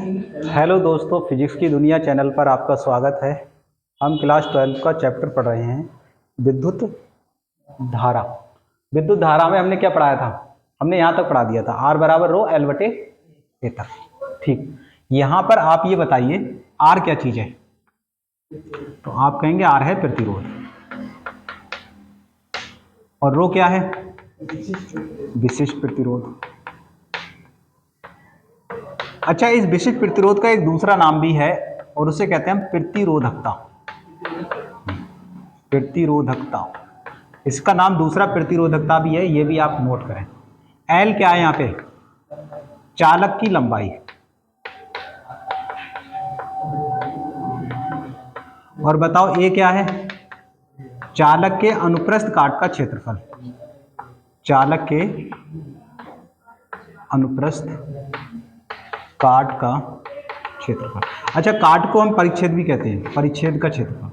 Hello दोस्तों, physics की दुनिया चैनल पर आपका स्वागत है। हम क्लास 12 का चैप्टर पढ़ रहे हैं, विद्युत धारा। विद्युत धारा में हमने क्या पढ़ाया था? हमने यहाँ तक पढ़ा दिया था, R बराबर रो L बटे ए तक। ठीक, यहाँ पर आप ये बताइए R क्या चीज़ है? तो आप कहेंगे R है प्रतिरोध, और रो क्या है? विशिष्ट प्रतिरोध। अच्छा, इस विशिष्ट प्रतिरोध का एक दूसरा नाम भी है और उसे कहते हैं प्रतिरोधकता। प्रतिरोधकता, इसका नाम दूसरा प्रतिरोधकता भी है, ये भी आप नोट करें। L क्या है यहाँ पे? चालक की लंबाई। और बताओ A क्या है? चालक के अनुप्रस्थ काट का क्षेत्रफल। चालक के अनुप्रस्थ काट का क्षेत्रफल। अच्छा, काट को हम परिच्छेद भी कहते हैं, परिच्छेद का क्षेत्रफल।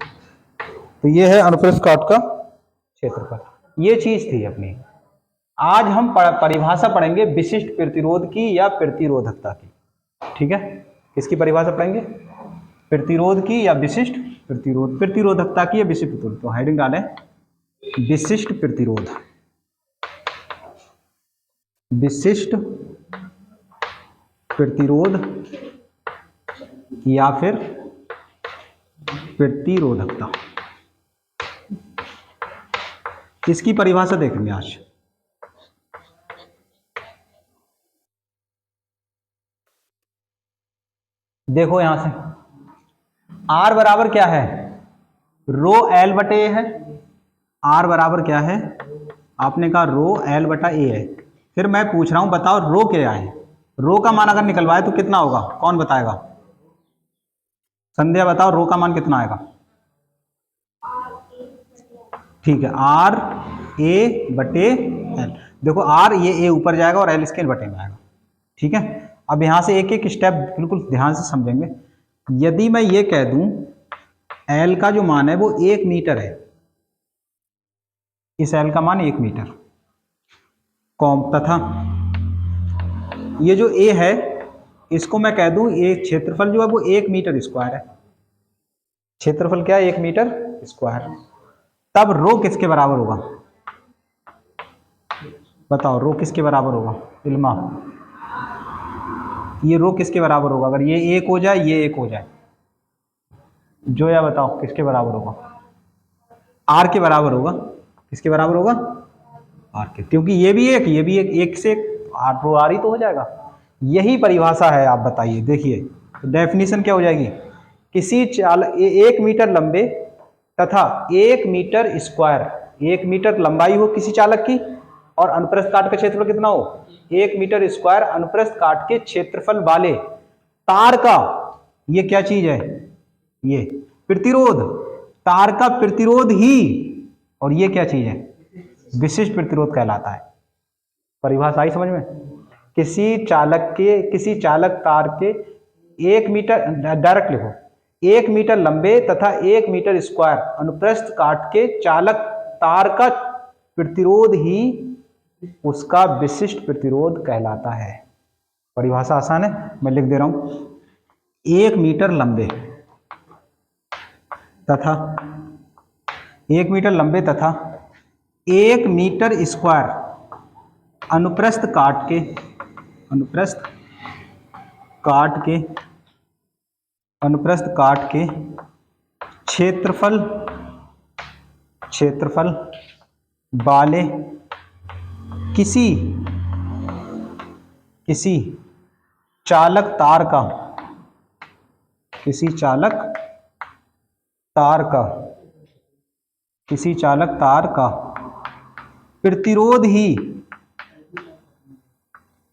तो ये है अनुप्रस्थ काट का क्षेत्रफल। ये चीज थी अपनी। आज हम परिभाषा पढ़ेंगे विशिष्ट प्रतिरोध की या प्रतिरोधकता की। ठीक है, किसकी परिभाषा पढ़ेंगे? प्रतिरोध की या विशिष्ट प्रतिरोध, प्रतिरोधकता की या विशिष्ट प्रतिरोध। तो हेडिंग डालें विशिष्ट प्रतिरोध, विशिष्ट प्रतिरोध या फिर प्रतिरोधकता। किसकी परिभाषा देखेंगे आज? देखो यहां से R बराबर क्या है? रो L बटे ए है। R बराबर क्या है? आपने कहा रो L बटा ए है। फिर मैं पूछ रहा हूं, बताओ रो क्या है? रो का मान अगर निकलवाए तो कितना होगा? कौन बताएगा? संध्या बताओ, रो का मान कितना आएगा? ठीक है, R A बटे L। देखो R, ये A ऊपर जाएगा और L इसके बटे में आएगा। ठीक है, अब यहां से एक एक स्टेप बिल्कुल ध्यान से समझेंगे। यदि मैं ये कह दूं L का जो मान है वो 1 मीटर है, इस L का मान 1 मीटर कॉम, तथा ये जो A है इसको मैं कह दूं ये क्षेत्रफल जो है वो 1 मीटर स्क्वायर है। क्षेत्रफल क्या है? 1 मीटर स्क्वायर। तब रो किसके बराबर होगा? बताओ रो किसके बराबर होगा? इल्मा, ये रो किसके बराबर होगा? अगर ये 1 हो जाए, ये 1 हो जाए, जो या बताओ किसके बराबर होगा? R के बराबर होगा। किसके बराबर होगा? R के, क्योंकि ये भी एक, ये भी एक से R रो R ही तो हो जाएगा। यही परिभाषा है। आप बताइए, देखिए डेफिनेशन क्या हो जाएगी? किसी 1 मीटर लंबे तथा 1 मीटर स्क्वायर, 1 मीटर लंबाई हो किसी चालक की और अनुप्रस्थ काट का क्षेत्रफल कितना हो? 1 मीटर स्क्वायर अनुप्रस्थ काट के क्षेत्रफल वाले तार का, ये क्या चीज है? ये प्रतिरोध, तार का प्रतिरोध ही, और ये क्या चीज है? विशिष्ट प्रतिरोध कहलाता है। परिभाषा आई समझ में? किसी चालक तार के 1 मीटर, डायरेक्ट लिखो, 1 मीटर लंबे तथा 1 मीटर स्क्वायर अनुप्रस्थ काट के चालक तार का प्रतिरोध ही उसका विशिष्ट प्रतिरोध कहलाता है। परिभाषा आसान है, मैं लिख दे रहा हूं। 1 मीटर लंबे तथा 1 मीटर लंबे तथा 1 मीटर स्क्वायर अनुप्रस्थ काट के, अनुप्रस्थ काट के, अनुप्रस्थ काट के क्षेत्रफल, क्षेत्रफल वाले किसी चालक तार का, किसी चालक तार का, किसी चालक तार का प्रतिरोध ही,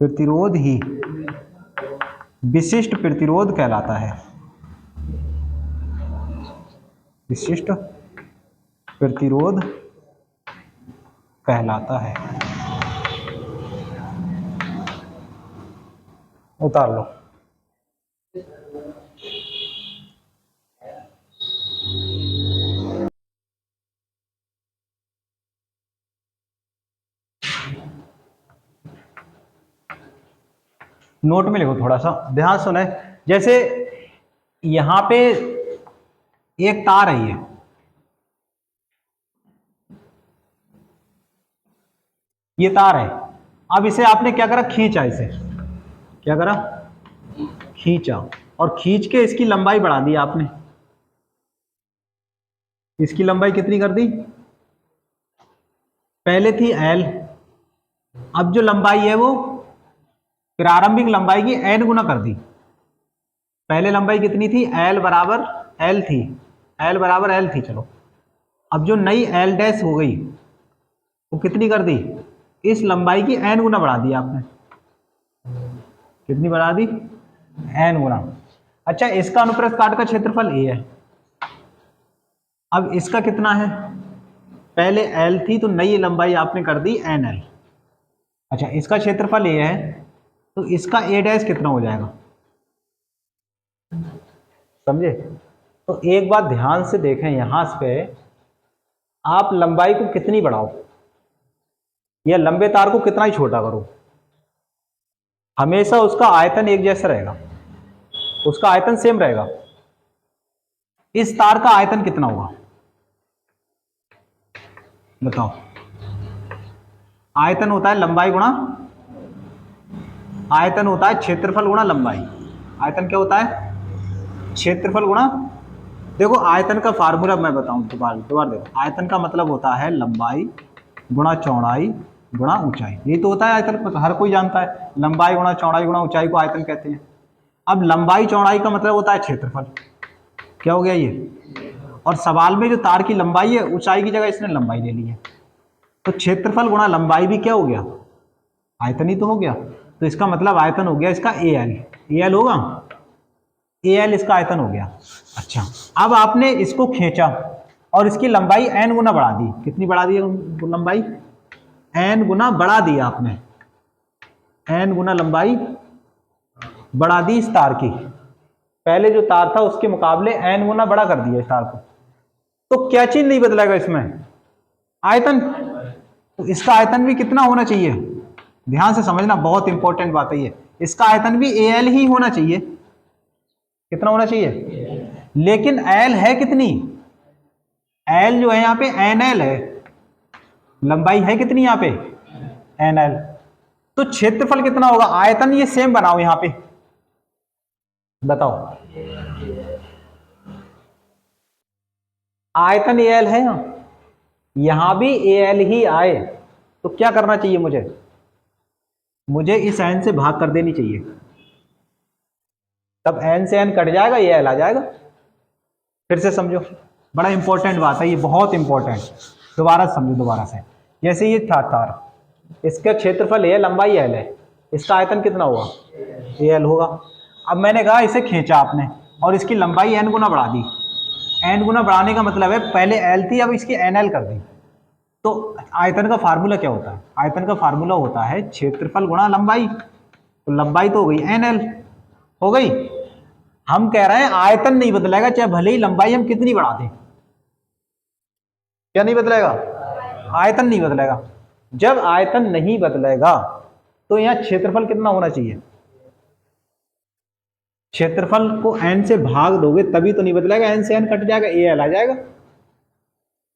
प्रतिरोध ही विशिष्ट प्रतिरोध कहलाता है। विशिष्ट प्रतिरोध कहलाता है। उतार लो। नोट में लिखो, थोड़ा सा ध्यान सुने। जैसे यहां पे एक तार है, ये तार है। अब इसे आपने क्या करा, खींचा, इसे क्या करा, खींचा, और खींच के इसकी लंबाई बढ़ा दी आपने। इसकी लंबाई कितनी कर दी, पहले थी L, अब जो लंबाई है वो प्रारंभिक लंबाई की n गुना कर दी। पहले लंबाई कितनी थी, L बराबर L थी, L बराबर L थी। चलो अब जो नई L डैश हो गई वो कितनी कर दी, इस लंबाई की n गुना बढ़ा दी आपने। कितनी बढ़ा दी, n गुना। अच्छा, इसका अनुप्रस्थ काट का क्षेत्रफल a है। अब इसका कितना है, पहले L थी तो नई लंबाई आपने कर दी NL। अच्छा, इसका क्षेत्रफल a है तो इसका a डैश कितना हो जाएगा, समझे। तो एक बात ध्यान से देखें, यहां पे आप लंबाई को कितनी बढ़ाओ या लंबे तार को कितना ही छोटा करो, हमेशा उसका आयतन एक जैसा रहेगा, उसका आयतन सेम रहेगा। इस तार का आयतन कितना होगा बताओ। आयतन होता है लंबाई गुणा, आयतन होता है क्षेत्रफल गुणा लंबाई। आयतन क्या होता है, क्षेत्रफल गुणा, देखो आयतन का फार्मूला मैं बताऊं दोबारा देखो। आयतन का मतलब होता है लंबाई गुणा चौड़ाई गुणा ऊंचाई, यही तो होता है आयतन, हर कोई जानता है। लंबाई गुणा चौड़ाई गुणा ऊंचाई को आयतन कहते हैं। अब लंबाई चौड़ाई का मतलब होता है क्षेत्रफल, क्या हो गया ये। और सवाल में जो तार की लंबाई है, ऊंचाई की जगह इसने लंबाई ले ली है, तो क्षेत्रफल गुणा लंबाई भी क्या हो गया, आयतन ही तो हो गया। तो इसका मतलब आयतन हो गया इसका AL, AL होगा, AL इसका आयतन हो गया। अच्छा, अब आपने इसको खींचा और इसकी लंबाई n गुना बढ़ा दी। कितनी बढ़ा दी लंबाई, n गुना बढ़ा दी आपने, n गुना लंबाई बढ़ा दी इस तार की। पहले जो तार था उसके मुकाबले n गुना बड़ा कर दिया इस तार को। तो क्या चीज नहीं बदलेगा इसमें, आयतन। तो इसका आयतन भी कितना होना चाहिए, ध्यान से समझना, बहुत इंपॉर्टेंट बात है ये। इसका आयतन भी AL ही होना चाहिए। कितना होना चाहिए, लेकिन L है कितनी, L जो है यहाँ पे NL है, लंबाई है कितनी यहाँ पे NL। तो क्षेत्रफल कितना होगा, आयतन ये सेम बनाओ यहाँ पे, बताओ। आयतन AL है, यहां भी AL ही आए, तो क्या करना चाहिए मुझे इस n से भाग कर देनी चाहिए, तब n से n कट जाएगा, AL आ जाएगा। फिर से समझो, बड़ा इंपॉर्टेंट बात है ये, बहुत इंपॉर्टेंट। दोबारा समझो दोबारा से। जैसे ये था तार, इसका क्षेत्रफल A है, लंबाई L है, इसका आयतन कितना होगा, AL होगा। अब मैंने कहा इसे खींचा आपने और इसकी लंबाई n गुना बढ़ा दी। n गुना बढ़ाने का मतलब है पहले L थी, अब इसकी NL कर दी। तो आयतन का फार्मूला क्या होता है, आयतन का फार्मूला होता है क्षेत्रफल गुणा लंबाई। तो लंबाई तो हो गई NL, हो गई। हम कह रहे हैं आयतन नहीं बदलेगा, चाहे भले ही लंबाई हम कितनी बढ़ा दें। क्या नहीं बदलेगा, आयतन नहीं बदलेगा। जब आयतन नहीं बदलेगा तो यहां क्षेत्रफल कितना होना चाहिए, क्षेत्रफल को n से भाग दोगे तभी तो नहीं बदलेगा, n से n कट जाएगा, AL आ जाएगा।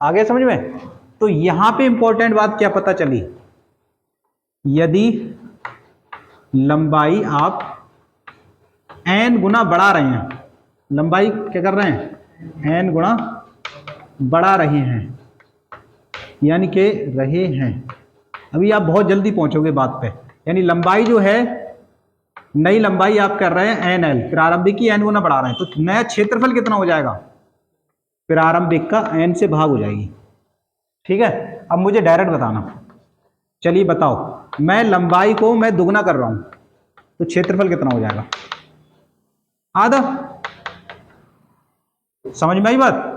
आगे समझ में। तो यहां पे इंपॉर्टेंट बात क्या पता चली, यदि लंबाई आप n गुना बढ़ा रहे हैं, लंबाई क्या कर रहे हैं, n गुना बढ़ा रहे हैं, यानी कि रहे हैं। अभी आप बहुत जल्दी पहुंचोगे बात पे, यानी लंबाई जो है, नई लंबाई आप कर रहे हैं NL, प्रारंभिक की n गुना बढ़ा रहे हैं, तो नया क्षेत्रफल कितना हो जाएगा, प्रारंभिक का n से भाग हो जाएगी। ठीक है, अब मुझे डायरेक्ट बताना। चलिए बताओ, मैं लंबाई को मैं दुगना कर रहा हूं तो क्षेत्रफल कितना हो जाएगा, आधा। समझ में आई बात।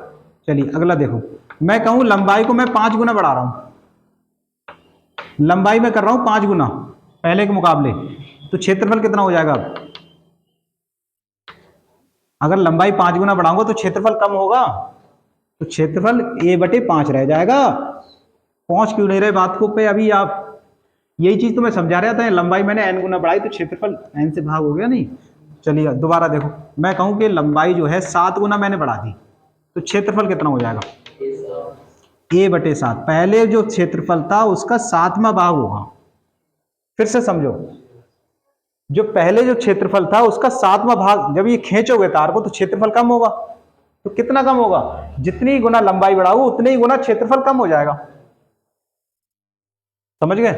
चलिए अगला देखो, मैं कहूं लंबाई को मैं 5 गुना बढ़ा रहा हूं, लंबाई में कर रहा हूं 5 गुना पहले के मुकाबले, तो क्षेत्रफल कितना हो जाएगा। अगर लंबाई 5 गुना बढ़ाऊंगा तो क्षेत्रफल कम होगा, तो क्षेत्रफल A/5 रह जाएगा। पहुंच क्यों नहीं रहे बात को पे अभी आप, यही चीज तो मैं समझा रहा था। लंबाई मैंने n गुना बढ़ाई तो क्षेत्रफल n से भाग हो गया, नहीं चलिए दोबारा देखो, मैं कहूँ कि लंबाई जो है 7 गुना मैंने बढ़ा दी, तो क्षेत्रफल कितना हो जाएगा? a/7। पहले जो क्षेत्रफल था उसका 7वां भाग होगा। फिर से समझो, जो पहले जो क्षेत्रफल था उसका 7वां भाग, जब ये खींचोगे तार को तो क्षेत्रफल कम होगा। तो कितना कम होगा? जितनी गुना लंबाई बढ़ाओ उतने ही गुना क्षेत्रफल कम हो जाएगा। समझ गए?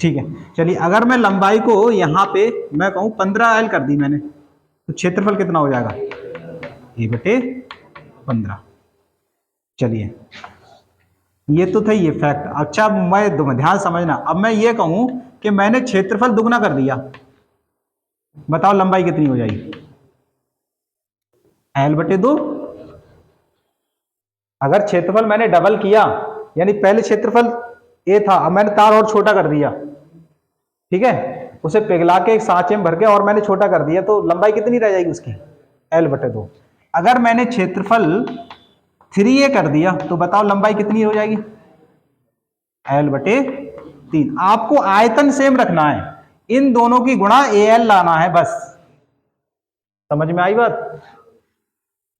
ठीक है, चलिए अगर मैं लंबाई को यहां पे मैं कहूं 15L कर दी मैंने, तो क्षेत्रफल कितना हो जाएगा? a/15। चलिए ये तो था ये फैक्ट। अच्छा मैं ध्यान समझना, अब मैं ये कहूं कि मैंने क्षेत्रफल दुगना कर दिया, बताओ लंबाई कितनी हो जाएगी? L/2। अगर क्षेत्रफल मैंने डबल किया, यानी पहले क्षेत्रफल a था, अब मैंने तार और छोटा कर दिया, ठीक है, उसे पिघला के एक सांचे में भर के और मैंने छोटा कर दिया, तो लंबाई कितनी रह जाएगी उसकी? L/2। अगर मैंने क्षेत्रफल 3a कर दिया तो बताओ लंबाई कितनी हो जाएगी? L/3। आपको आयतन सेम रखना है, इन दोनों की गुणा AL लाना है बस। समझ में आई बात?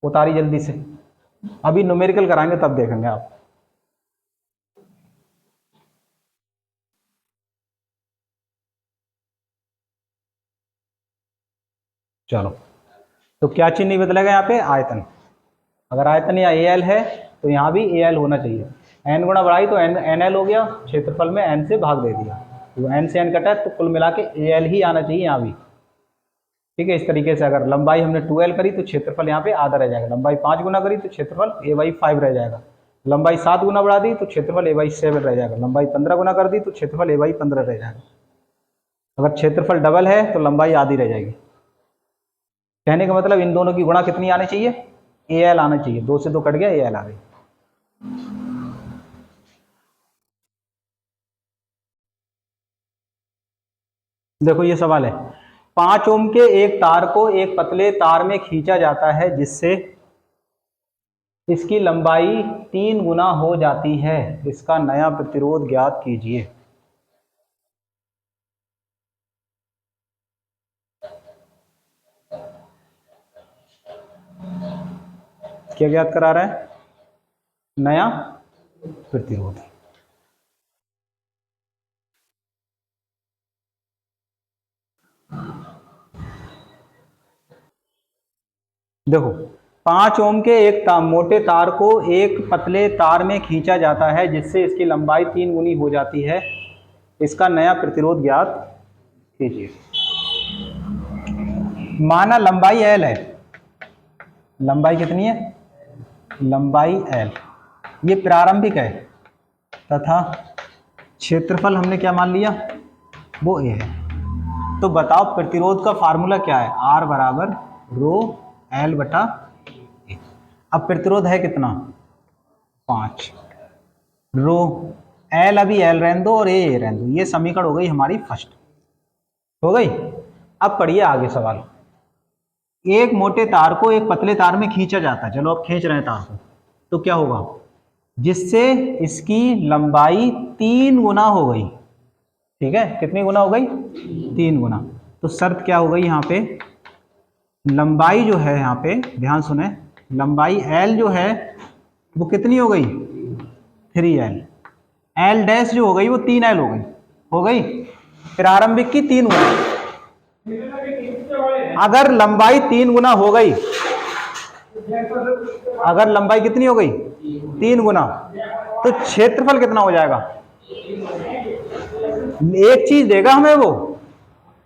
उतारी जल्दी से, अभी न्यूमेरिकल कराएंगे तब देखेंगे आप। चलो, तो क्या चीज नहीं बदलेगा यहाँ पे? आयतन। अगर आयतन या AL है तो यहाँ भी AL होना चाहिए। n गुणा बढ़ाई तो NL हो गया, क्षेत्रफल में n से भाग दे दिया, तो n से n कटा तो कुल मिला के AL ही आना चाहिए यहाँ भी। ठीक है, इस तरीके से अगर लंबाई हमने 2L करी तो क्षेत्रफल यहाँ पे आधा रह जाएगा, लंबाई 5 गुना करी तो क्षेत्रफल a/5 रह जाएगा, लंबाई 7 गुना बढ़ा दी तो क्षेत्रफल a/7 रह जाएगा, लंबाई 15 गुना कर दी तो क्षेत्रफल a/15 रह जाएगा। अगर क्षेत्रफल डबल है तो लंबाई आधी रह जाएगी। कहने का मतलब इन दोनों की गुणा कितनी आनी चाहिए? AL आना चाहिए। 2 से 2 कट गया, AL आ गई। देखो ये सवाल है, 5 ओम के एक तार को एक पतले तार में खींचा जाता है जिससे इसकी लंबाई 3 गुना हो जाती है, इसका नया प्रतिरोध ज्ञात कीजिए। क्या ज्ञात करा रहा है? नया प्रतिरोध। देखो 5 ओम के एक मोटे तार को एक पतले तार में खींचा जाता है जिससे इसकी लंबाई 3 गुनी हो जाती है, इसका नया प्रतिरोध ज्ञात कीजिए। माना लंबाई L है, लंबाई कितनी है? लंबाई L, ये प्रारंभिक है तथा क्षेत्रफल हमने क्या मान लिया? वो A है। तो बताओ प्रतिरोध का फार्मूला क्या है? R बराबर रो L/A। अब प्रतिरोध है कितना? 5। रो L अभी L रहने दो और A रहने दो। ये समीकरण हो गई हमारी फर्स्ट, हो गई। अब पढ़िए आगे सवाल। एक मोटे तार को एक पतले तार में खींचा जाता है, चलो अब खींच रहे हैं तार को, तो क्या होगा? जिससे इसकी लंबाई 3 गुना हो गई। ठीक है, कितनी गुना हो गई? 3 गुना। तो शर्त क्या हो गई यहाँ पे? लंबाई जो है यहाँ पे ध्यान सुने, लंबाई L जो है वो कितनी हो गई? 3L। L डैश जो हो गई वो 3L हो गई, हो गई प्रारंभिक की 3 गुना। अगर लंबाई 3 गुना हो गई, अगर लंबाई कितनी हो गई? 3 गुना, तो क्षेत्रफल कितना हो जाएगा? एक चीज देगा हमें, वो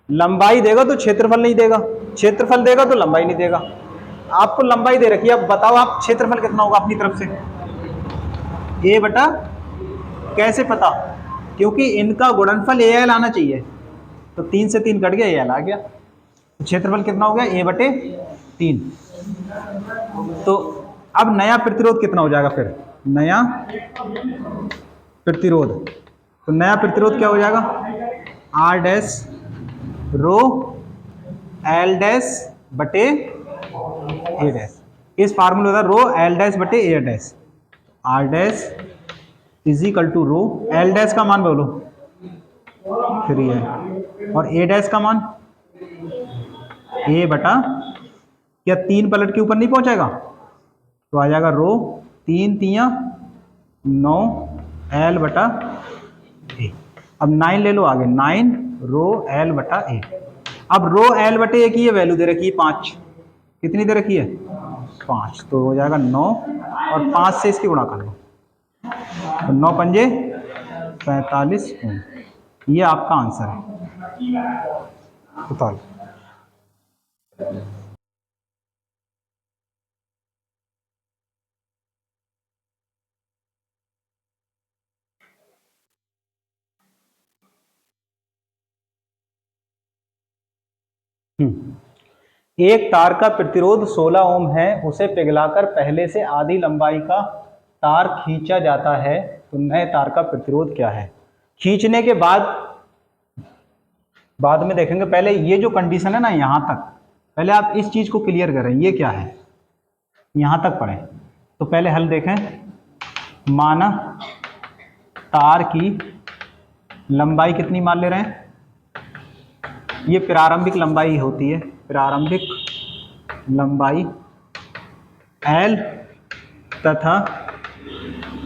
लंबाई देगा तो क्षेत्रफल नहीं देगा, क्षेत्रफल देगा तो लंबाई नहीं देगा। आपको लंबाई दे रखी है, अब बताओ आप क्षेत्रफल कितना होगा अपनी तरफ से? A/, कैसे पता? क्योंकि इनका गुणनफल AL आना चाहिए, तो 3 से 3 कट गया, AL आ गया। तो क्षेत्रफल कितना हो गया? A/3। तो अब नया प्रतिरोध कितना हो जाएगा फिर? नया प्रतिरोध, तो नया प्रतिरोध क्या हो जाएगा? R dash rho L dash बटे A डैश। इस फार्मूले का रो L डैश बटे A dash, R dash is equal to rho L dash का मान बोलो 3 है और A डैश का मान ए बटा, क्या 3 पलट के ऊपर नहीं पहुंचेगा तो आ जाएगा रो 3 तियां 9 एल बटा ए। अब 9 ले लो आगे, 9 रो एल बटा ए। अब रो एल बटे ए की ये वैल्यू दे रखी है 5, कितनी दे रखी है 5, तो हो जाएगा 9 और 5 से इसकी गुणा कर लो, तो 9 पंजे 45 ओम। ये आपका आंसर है। बताओ एक तार का प्रतिरोध 16 ओम है, उसे पिघलाकर पहले से आधी लंबाई का तार खींचा जाता है, तो नए तार का प्रतिरोध क्या है। खींचने के बाद में देखेंगे, पहले ये जो कंडीशन है ना यहां तक, पहले आप इस चीज को क्लियर करें, ये क्या है यहां तक पढ़ें। तो पहले हल देखें, माना तार की लंबाई कितनी मान ले रहे हैं, ये प्रारंभिक लंबाई होती है, प्रारंभिक लंबाई L तथा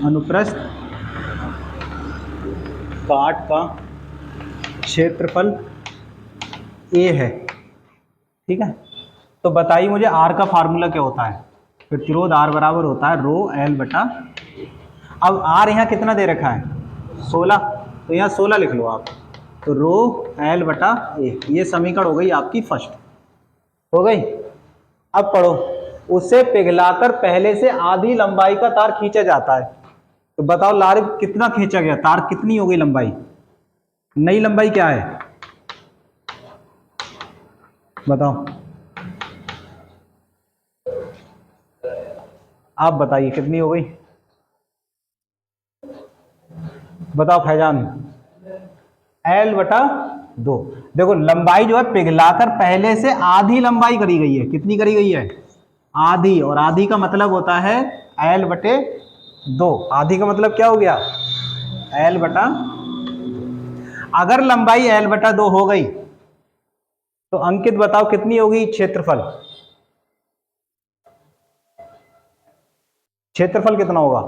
अनुप्रस्थ काट का क्षेत्रफल A है, ठीक है। तो बताइए मुझे R का फार्मूला क्या होता है, प्रतिरोध R बराबर होता है रो L बटा। अब R यहाँ कितना दे रखा है 16, तो यहाँ 16 लिख लो आप, तो रो L बटा A। ये समीकरण हो गई आपकी फर्स्ट, हो गई। अब पढ़ो, उसे पिघलाकर पहले से आधी लंबाई का तार खींचा जाता है, तो बताओ लार कितना खींचा गया, तार कितनी हो गई लंबाई, नई लंबाई क्या है बताओ, आप बताइए कितनी हो गई, बताओ फैजान। L बटा 2। देखो लंबाई जो है पिघलाकर पहले से आधी लंबाई करी गई है, कितनी करी गई है आधी, और आधी का मतलब होता है L बटे 2। आधी का मतलब क्या हो गया L बटा, अगर लंबाई L बटा 2 हो गई तो अंकित बताओ कितनी होगी क्षेत्रफल, क्षेत्रफल कितना होगा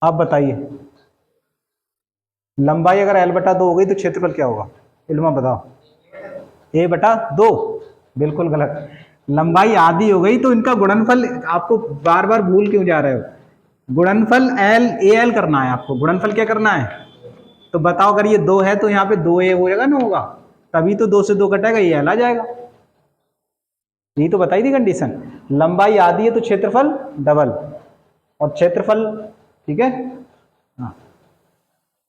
आप बताइए। लंबाई अगर L बटा 2 हो गई तो क्षेत्रफल क्या होगा, इल्मा बताओ। A बटा 2, बिल्कुल गलत। लंबाई आधी हो गई तो इनका गुणनफल, आपको बार बार भूल क्यों जा रहे हो, गुणनफल AL करना है आपको, गुणनफल क्या करना है। तो बताओ अगर ये 2 है तो यहाँ पे 2A हो जाएगा ना, होगा तभी तो 2 से 2 कटेगा, ये L आ जाएगा। यही तो बताई थी कंडीशन, लंबाई आधी है तो क्षेत्रफल डबल, और क्षेत्रफल ठीक है हाँ,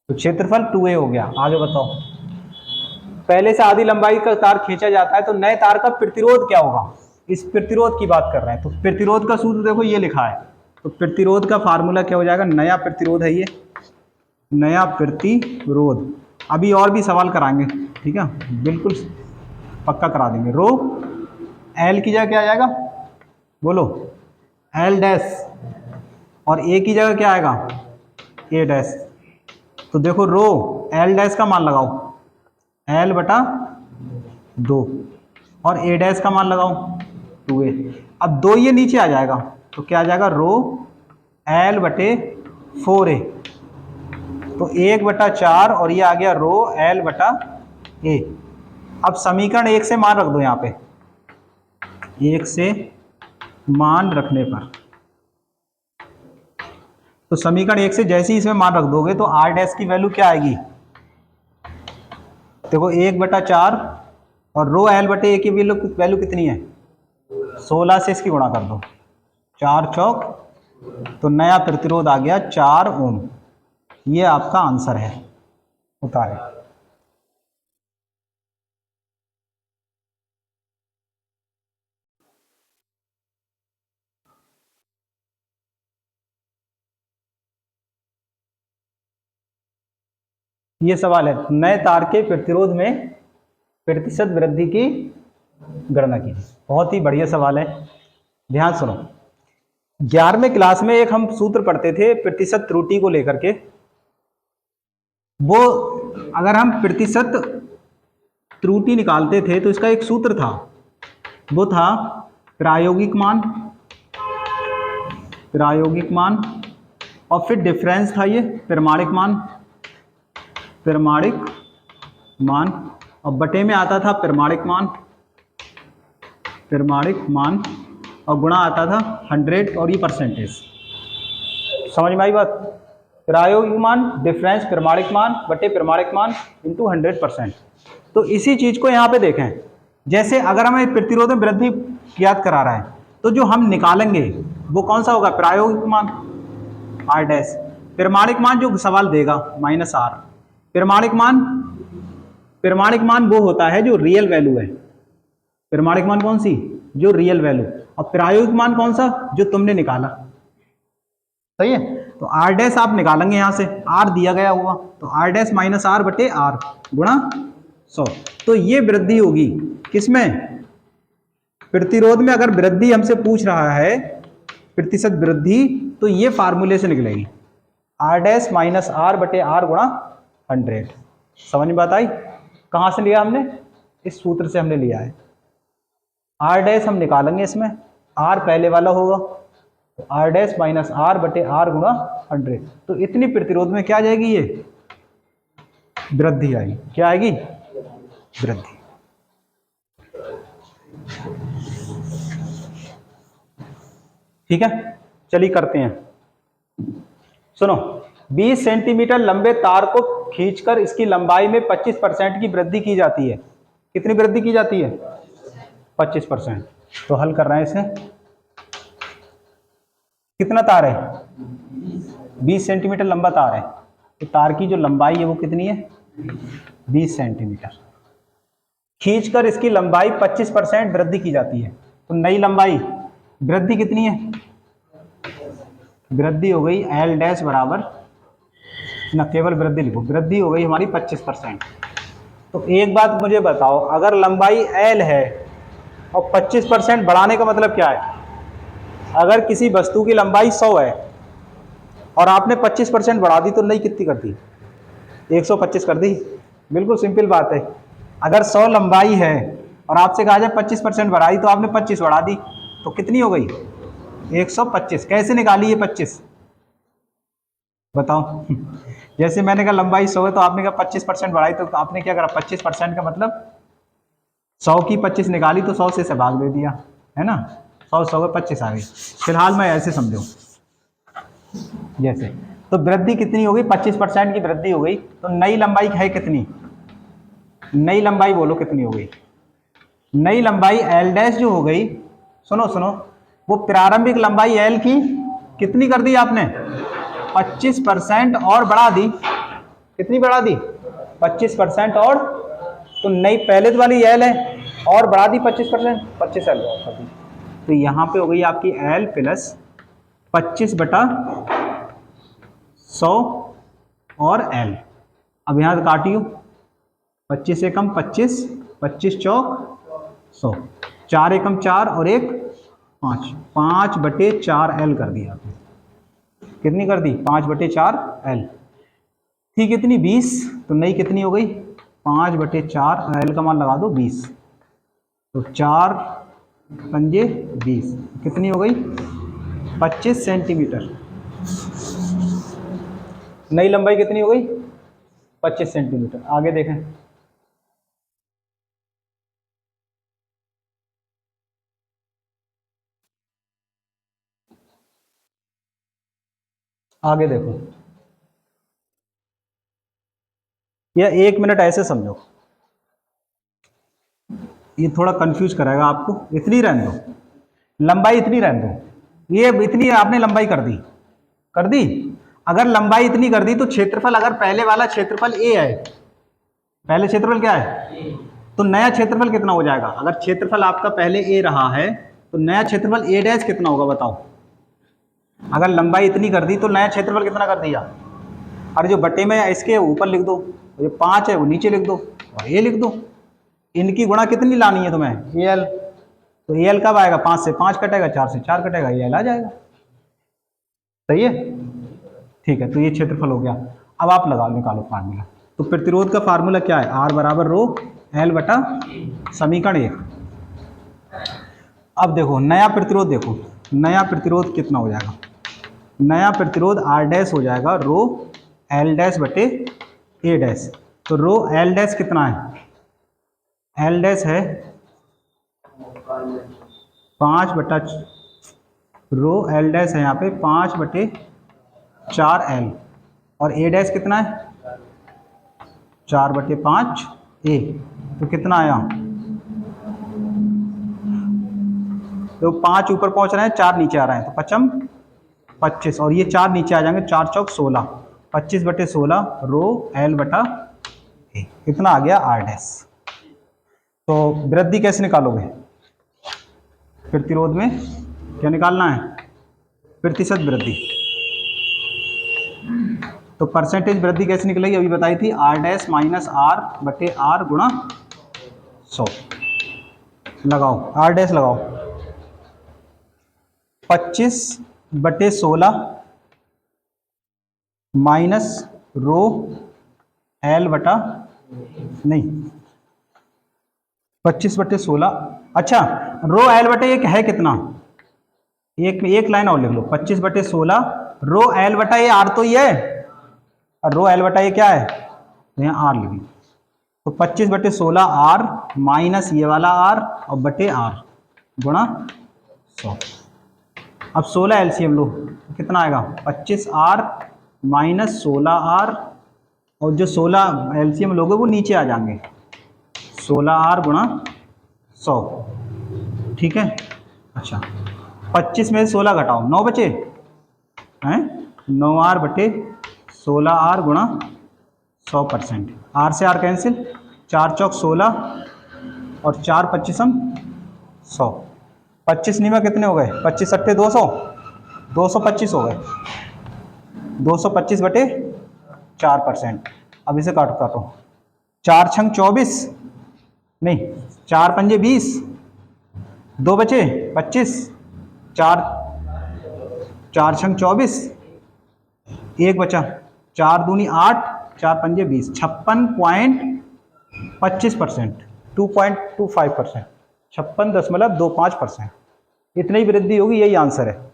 तो क्षेत्रफल 2A हो गया। आगे बताओ, पहले से आधी लंबाई का तार खींचा जाता है तो नए तार का प्रतिरोध क्या होगा, इस प्रतिरोध की बात कर रहे हैं। तो प्रतिरोध का सूत्र देखो ये लिखा है, तो प्रतिरोध का फार्मूला क्या हो जाएगा, नया प्रतिरोध है ये, नया प्रतिरोध। अभी और भी सवाल कराएंगे, ठीक है बिल्कुल पक्का करा देंगे। रो L की जगह क्या आ जाएगा बोलो L डैश, और A की जगह क्या आएगा A डैश। तो देखो रो L डैश का मान लगाओ L बटा 2, और A डैश का मान लगाओ 2A। अब 2 ये नीचे आ जाएगा तो क्या आ जाएगा रो L बटे 4A, तो 1 बटा 4, और ये आ गया रो L बटा A। अब समीकरण 1 से मान रख दो, यहाँ पे 1 से मान रखने पर, तो समीकरण 1 से जैसे ही इसमें मान रख दोगे तो R डैश की वैल्यू क्या आएगी, देखो 1 बटा 4, और रो L बटे A की वैल्यू कितनी है 16 से इसकी गुणा कर दो, 4 चौक, तो नया प्रतिरोध आ गया 4 ओम। ये आपका आंसर है, उतारे। ये सवाल है, नए तार के प्रतिरोध में प्रतिशत वृद्धि की गणना कीजिए। बहुत ही बढ़िया सवाल है, ध्यान सुनो। 11वें क्लास में एक हम सूत्र पढ़ते थे प्रतिशत त्रुटि को लेकर के, वो अगर हम प्रतिशत त्रुटि निकालते थे तो इसका एक सूत्र था, वो था प्रायोगिक मान और फिर डिफरेंस था ये प्रमाणिक मान और बटे में आता था प्रमाणिक मान और गुणा आता था 100 और ये परसेंटेज। समझ में आई बात? प्रायोगिक मान डिफरेंस प्रमाणिक मान बटे प्रमाणिक मान इंटू 100%। तो इसी चीज को यहाँ पे देखें, जैसे अगर हमें प्रतिरोध में वृद्धि ज्ञात करा रहा है तो जो हम निकालेंगे वो कौन सा होगा? प्रायोगिक मान R डैश, प्रमाणिक मान जो सवाल देगा -R। प्रमाणिक मान वो होता है जो रियल वैल्यू है। प्रमाणिक मान कौन सी? जो रियल वैल्यू। और प्रायोगिक मान कौन सा? जो तुमने निकाला। सही है? तो R डैश आप निकालेंगे यहां से, R दिया गया हुआ तो R डैश -R बटे R गुणा 100। तो ये वृद्धि होगी किसमें? प्रतिरोध में। अगर वृद्धि हमसे पूछ रहा है प्रतिशत वृद्धि तो ये फार्मूले से निकलेगी, R डैश -R बटे R गुणा 100। समझ में बात आई? कहां से लिया हमने? इस सूत्र से हमने लिया है। R डैश हम निकालेंगे, इसमें R पहले वाला होगा तो R डैश -R बटे R गुणा 100। तो इतनी प्रतिरोध में क्या आ जाएगी? ये वृद्धि आएगी। क्या आएगी? वृद्धि। ठीक है, चलिए करते हैं। सुनो, 20 सेंटीमीटर लंबे तार को खींचकर इसकी लंबाई में 25% की वृद्धि की जाती है। कितनी वृद्धि की जाती है? 25%। तो हल कर रहे हैं इसे। कितना तार है? 20 सेंटीमीटर लंबा तार है, तो तार की जो लंबाई है वो कितनी है? 20 सेंटीमीटर। खींचकर इसकी लंबाई 25% वृद्धि की जाती है, तो नई लंबाई वृद्धि कितनी है? वृद्धि हो गई L डैश बराबर ना, केवल वृद्धि लिखो, वृद्धि हो गई हमारी 25%। तो एक बात मुझे बताओ, अगर लंबाई L है और 25% बढ़ाने का मतलब क्या है? अगर किसी वस्तु की लंबाई 100 है और आपने 25% बढ़ा दी तो नई कितनी कर दी? 125 कर दी। बिल्कुल सिंपल बात है। अगर 100 लंबाई है और आपसे कहा जाए 25% बढ़ाई तो आपने 25 बढ़ा दी, तो कितनी हो गई? 125। कैसे निकाली ये 25? बताओ। जैसे मैंने कहा लंबाई 100 है तो आपने कहा 25% बढ़ाई, तो आपने क्या करा? 25% का मतलब 100 की 25 निकाली तो 100 से भाग दे दिया, है ना? 100 में 25 आ गई। फिलहाल मैं ऐसे समझो, जैसे तो वृद्धि कितनी हो गई? 25% की वृद्धि हो गई। तो नई लंबाई है कितनी? नई लंबाई बोलो कितनी हो गई? नई लंबाई L डैश जो हो गई, सुनो सुनो, वो प्रारंभिक लंबाई L की कितनी कर दी आपने? 25% और बढ़ा दी। कितनी बढ़ा दी? 25% और। तो नई पहले वाली L है और बढ़ा दी 25%, 25 L और कर दी। तो यहाँ पे हो गई आपकी L प्लस 25/100 और L। अब यहाँ काटियो, 25 एकम 25, 25 चौक 100, 4 एकम 4 और 1 5, 5/4 L कर दिया आपने। कितनी कर दी? 5/4 L थी कितनी? 20। तो नई कितनी हो गई? 5/4 L का मान लगा दो 20, तो 4 पंजे 20, कितनी हो गई? 25 सेंटीमीटर। नई लंबाई कितनी हो गई? 25 सेंटीमीटर। आगे देखें, आगे देखो, यह 1 मिनट ऐसे समझो, ये थोड़ा कंफ्यूज कराएगा आपको। इतनी रहने दो, लंबाई इतनी रहने दो, ये इतनी आपने लंबाई कर दी, कर दी। अगर लंबाई इतनी कर दी तो क्षेत्रफल, अगर पहले वाला क्षेत्रफल A है, पहले क्षेत्रफल क्या है? तो नया क्षेत्रफल कितना हो जाएगा? अगर क्षेत्रफल आपका पहले A रहा है तो नया क्षेत्रफल A डैश कितना होगा बताओ? अगर लंबाई इतनी कर दी तो नया क्षेत्रफल कितना कर दिया? अरे जो बटे में इसके ऊपर लिख दो, जो 5 है वो नीचे लिख दो और A लिख दो। इनकी गुणा कितनी लानी है तुम्हें? AL। तो AL कब आएगा? 5 से 5 कटेगा, 4 से 4 कटेगा, AL आ जाएगा। सही है? ठीक है, तो ये क्षेत्रफल हो गया। अब आप लगाओ, निकालो फार्मूला। तो प्रतिरोध का फार्मूला क्या है? R बराबर रो L बटा समीकरण 1। अब देखो नया प्रतिरोध, देखो नया प्रतिरोध कितना हो जाएगा। नया प्रतिरोध R डैश हो जाएगा रो L डैश बटे A डैश। तो रो L डैश कितना है, L डैश है 5 बटा, रो L डैश है यहाँ पे 5 बटे 4L, और A डैश कितना है 4 बटे 5 A। तो कितना आया, तो 5 ऊपर पहुंच रहे हैं, 4 नीचे आ रहे हैं, तो पचम 25, और ये 4 नीचे आ जाएंगे, 4 चौक 16, 25 बटे 16 रो L बटा A। कितना आ गया R डैश। तो वृद्धि कैसे निकालोगे, प्रतिरोध में क्या निकालना है, प्रतिशत वृद्धि। तो परसेंटेज वृद्धि कैसे निकलेगी, अभी बताई थी, R डैश माइनस R बटे R गुणा 100। लगाओ R डैश लगाओ, 25 बटे 16 माइनस रो L बटा, नहीं 25 बटे 16, अच्छा रो L बटे एक है कितना, एक लाइन और लिख लो, 25 बटे 16 रो L बटा ये R तो ये है, और रो L बटा ये क्या है, तो यहाँ R लिख लो। तो 25 बटे 16 R माइनस ये वाला R और बटे R गुणा 100। अब 16 एलसीएम लो, तो कितना आएगा 25R माइनस 16R, और जो 16 एलसीएम लोगे वो नीचे आ जाएंगे, 16R गुणा 100, ठीक है। अच्छा 25 में से 16 घटाओ, 9 बचे हैं, 9R बटे 16R गुणा 100%। R से R कैंसिल, 4 चौक 16 और 4 25 100, 25 निमा कितने हो गए, 25 सट्टे 200, 225 हो गए, 225 बटे 4%। अब इसे काटो काटो, 4 छंग 24, नहीं 4 पंजे 20, 2 बचे 25, 4 छंग 24, 1 बचा, 4 दूनी 8, 4 पंजे 20, 56.25%, 2.25%, 56.25%। इतनी वृद्धि होगी, यही आंसर है,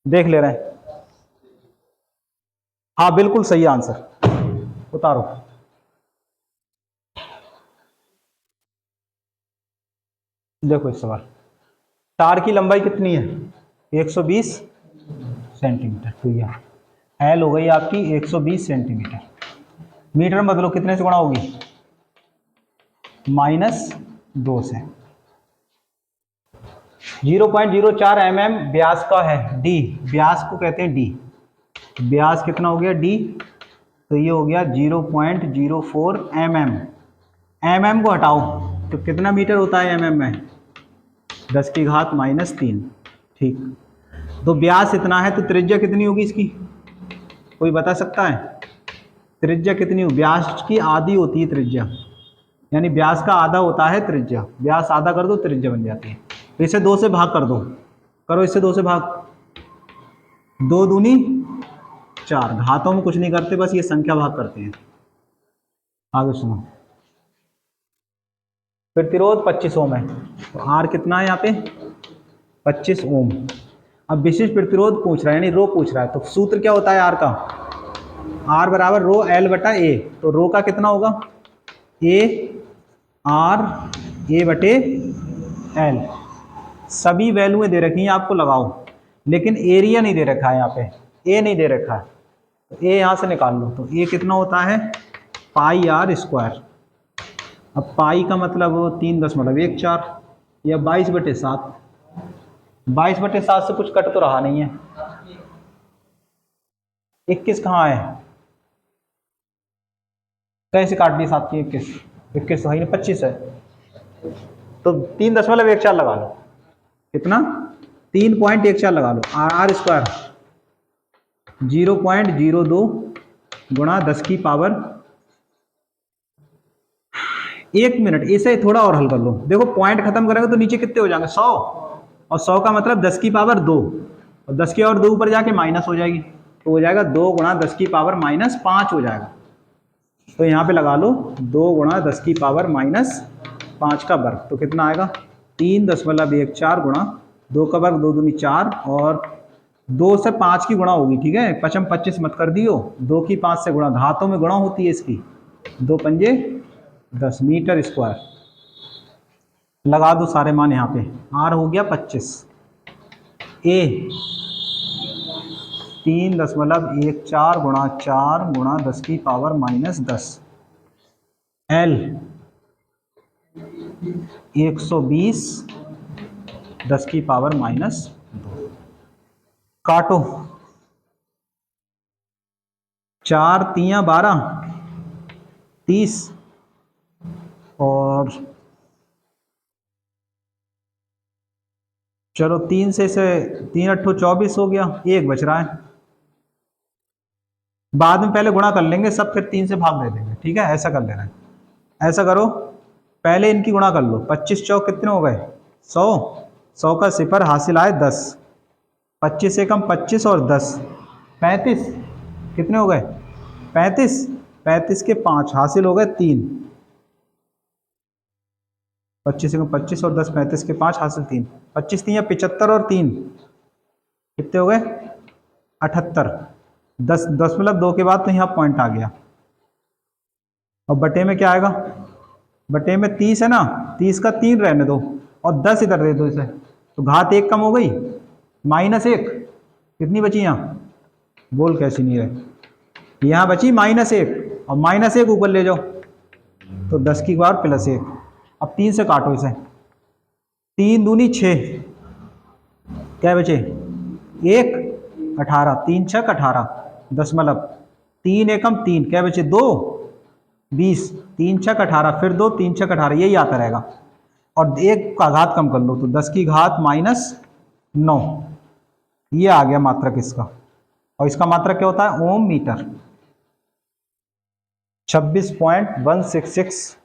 देख ले रहे हैं। हाँ बिल्कुल सही आंसर, उतारो। देखो इस सवाल, तार की लंबाई कितनी है 120 सेंटीमीटर, तो यह L हो गई आपकी 120 सेंटीमीटर। मीटर में बदलो, कितने से गुणा होगी, -2 से। 0.04 mm व्यास का है, D व्यास को कहते हैं D, व्यास कितना हो गया D, तो ये हो गया 0.04 mm। mm को हटाओ तो कितना मीटर होता है mm में, 10 की घात -3, ठीक। तो व्यास इतना है, तो त्रिज्या कितनी होगी इसकी, कोई बता सकता है, त्रिज्या कितनी हो, व्यास की आधी होती है त्रिज्या, यानी व्यास का आधा होता है त्रिज्या, व्यास आधा कर दो त्रिज्या बन जाती है। तो इसे 2 से भाग कर दो, करो इससे 2 से भाग, 2 दूनी 4, घातों में कुछ नहीं करते, बस ये संख्या भाग करते हैं। आगे सुनो, प्रतिरोध 25 ओम है, तो R कितना है यहाँ पे 25 ओम। अब विशिष्ट प्रतिरोध पूछ रहा है, यानी रो पूछ रहा है, तो सूत्र क्या होता है R का, R बराबर रो L बटा A। तो रो का कितना होगा A R A बटे L। सभी वैल्यूएं दे रखी हैं आपको, लगाओ, लेकिन एरिया नहीं दे रखा है, यहाँ पे A नहीं दे रखा है, तो A यहाँ से निकाल लो। तो A कितना होता है पाई R स्क्वायर। अब पाई का मतलब 3.14 या 22/7, 22/7 से कुछ कट तो रहा नहीं है, 21 कहाँ है, कैसे काट दी 7 की 21, 21 तो है नहीं, 25 है, तो 3.14 लगा लो, कितना 3.14 लगा लो, R स्क्वायर 0.02 गुणा 10 की पावर 1 मिनट। इसे थोड़ा और हल कर लो, देखो पॉइंट खत्म करेंगे तो नीचे कितने हो जाएंगे 100, और 100 का मतलब 10 की पावर 2, और 10 की और 2 ऊपर जाके माइनस हो जाएगी, तो हो जाएगा 2 गुणा 10 की पावर -5 हो जाएगा। तो यहाँ पे लगा लो 2 गुणा 10 की पावर माइनस 5 का वर्ग, तो कितना आएगा 3.14 गुणा 2 का वर्ग 2 दूनी 4 और 2 से 5 की गुणा होगी, ठीक है, पचम 25 मत कर दियो, 2 की 5 से गुणा, घातों में गुणा होती है इसकी, 2 पंजे 10 मीटर स्क्वायर। लगा दो सारे मान यहाँ पे, आर हो गया 25, ए 3.14 गुणा 4 गुणा 10 की पावर माइनस 10, एल 120 10 की पावर माइनस 2। काटो, 4 तियां 12 30 और चलो 3 से 3 अट्ठो 24 हो गया, 1 बच रहा है, बाद में पहले गुणा कर लेंगे सब, फिर 3 से भाग दे देंगे, ठीक है, ऐसा कर लेना है। ऐसा करो, पहले इनकी गुणा कर लो, 25 चौक कितने हो गए 100, 100 का सिफर हासिल आए 10, 25 से कम 25 और 10 35, कितने हो गए 35, 35 के 5 हासिल हो गए 3, 25 से कम 25 और 10 35 के 5 हासिल 3, 25 3 75 और 3 कितने हो गए 78, 10.2 के बाद तो यहाँ पॉइंट आ गया, और बटे में क्या आएगा, बटे में 30 है ना, 30 का 3 रहने दो और 10 इधर दे दो इसे, तो घात 1 कम हो गई, -1 कितनी बची यहाँ, बोल कैसी नहीं रहे, यहाँ बची -1 और -1 ऊपर ले जाओ तो 10 की पावर +1। अब 3 से काटो इसे, 3 दूनी 6, क्या बचे 1 18, 3 6 18 दशमलव, 3 एकम 3, क्या बचे 2 20, 3 6 18 फिर 2 3 6 18, यही आता रहेगा, और 1 का घात कम कर लो तो 10 की घात -9, ये आ गया मात्रक इसका, और इसका मात्रक क्या होता है ओम मीटर, 26.166।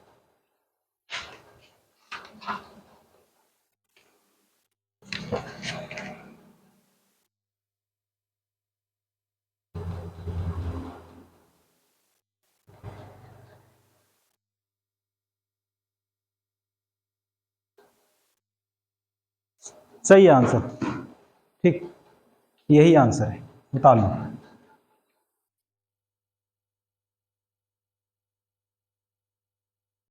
सही आंसर, ठीक, यही आंसर है, बता लो।